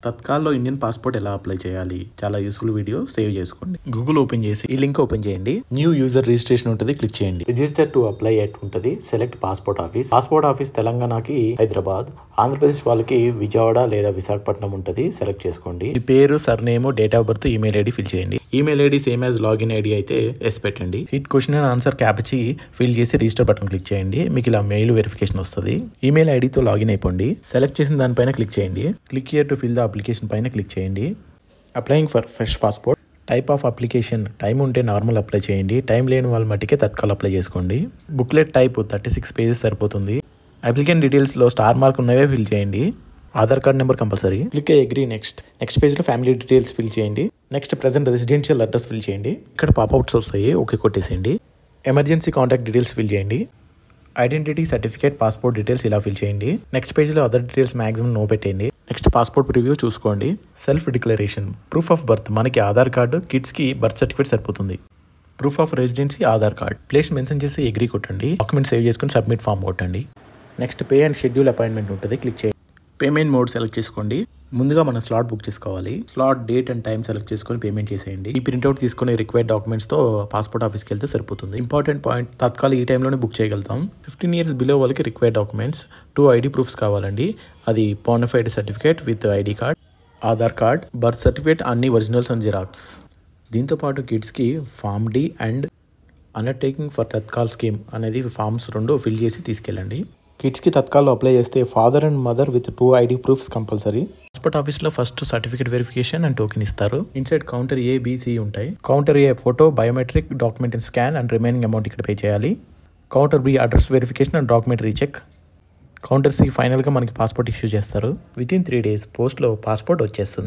తత్కాల్లో Indian passport ఎలా apply చేయాలి చాలా యూస్ఫుల్ వీడియో సేవ్ చేసుకోండి. గూగుల్ ఓపెన్ చేసి ఈ లింక్ ఓపెన్ చేయండి. న్యూ యూజర్ రిజిస్ట్రేషన్ ఉంటుంది, క్లిక్ చేయండి. రిజిస్టర్ టు అప్లై ఎట్ ఉంటుంది. Select passport office. Passport office తెలంగాణకి హైదరాబాద్, ఆంధ్రప్రదేశ్ వాళ్ళకి విజయవాడ లేదా విశాఖపట్నం ఉంటుంది. సెలెక్ట్ చేసుకోండి. మీ పేరు, surname, date of birth, email ID fill చేయండి. Email ID same as login ID అయితే ఎస్ పెట్టండి. Hit question and answer captcha fill చేసి రిజిస్టర్ బటన్ క్లిక్ చేయండి. మీకు ఇలా మెయిల్ వెరిఫికేషన్ వస్తుంది. ఈమెయిల్ ఐడితో లాగిన్ అయిపోండి. సెలెక్ట్ చేసిన దానిపైన క్లిక్ చేయండి. Click here to fill the application పైన క్లిక్ చేయండి. Applying for fresh passport. Type of application time ఉంటే నార్మల్ అప్లై చేయండి. టైం లేని వాళ్ళ మట్టికే తత్కాల్ అప్లై చేసుకోండి. బుక్లెట్ టైప్ 36 పేజెస్ సరిపోతుంది. అప్లికెంట్ డీటెయిల్స్లో స్టార్ మార్క్ ఉన్నవే ఫిల్ చేయండి. Aadhaar card number compulsory. Click agree next. Next పేజ్లో ఫ్యామిలీ డీటెయిల్స్ ఫిల్ చేయండి. Next present residential address fill చేయండి. ఇక్కడ పాపౌట్స్ వస్తాయి, ఓకే కొట్టేసేయండి. ఎమర్జెన్సీ కాంటాక్ట్ డీటెయిల్స్ ఫిల్ చేయండి. ఐడెంటిటీ సర్టిఫికేట్, పాస్పోర్ట్ డీటెయిల్స్ ఇలా ఫిల్ చేయండి. నెక్స్ట్ పేజ్లో అదర్ డీటెయిల్స్ మాక్సిమం నో పెట్టండి. నెక్స్ట్ పాస్పోర్ట్ ప్రివ్యూ చూసుకోండి. Self declaration. Proof of birth మనకి ఆధార్ కార్డు, కిడ్స్కి బర్త్ సర్టిఫికేట్ సరిపోతుంది. Proof of residency Aadhaar card. Place mention చేసి అగ్రీ కొట్టండి. డాక్యుమెంట్ సేవ్ చేసుకుని సబ్మిట్ ఫామ్ కొట్టండి. Next pay and schedule appointment ఉంటుంది, క్లిక్ చేయండి. పేమెంట్ మోడ్ సెలెక్ట్ చేసుకోండి. ముందుగా మనం స్లాట్ బుక్ చేసుకోవాలి. Slot, date and time select చేసుకొని పేమెంట్ చేసేయండి. ఈ ప్రింట్అవుట్ తీసుకుని రిక్వైర్డ్ డాక్యుమెంట్స్తో పాస్పోర్ట్ ఆఫీస్కి వెళ్తే సరిపోతుంది. ఇంపార్టెంట్ పాయింట్, తత్కాల్ ఈ టైంలోనే బుక్ చేయగలుగుతాం. 15 years బిలో వాళ్ళకి రిక్వైర్డ్ డాక్యుమెంట్స్ 2 ID ప్రూఫ్స్ కావాలండి. అది bonafide certificate with ID card, Aadhaar card, birth certificate, అన్ని ఒరిజినల్స్ అండ్ జిరాక్స్. దీంతోపాటు కిడ్స్కి form D and undertaking for Tatkal scheme అనేది ఫామ్స్ 2 ఫిల్ చేసి తీసుకెళ్ళండి. కిడ్స్కి తత్కాల్లో అప్లై చేస్తే father and mother with 2 ID proofs compulsory. Passport ఆఫీస్లో first certificate verification and token ఇస్తారు. Inside counter A, B, C ఉంటాయి. Counter A photo, biometric, document scan and remaining amount ఇక్కడ పే చేయాలి. Counter B address verification and document recheck. Counter C ఫైనల్గా మనకి passport issue చేస్తారు. Within 3 days పోస్ట్లో passport వచ్చేస్తుంది.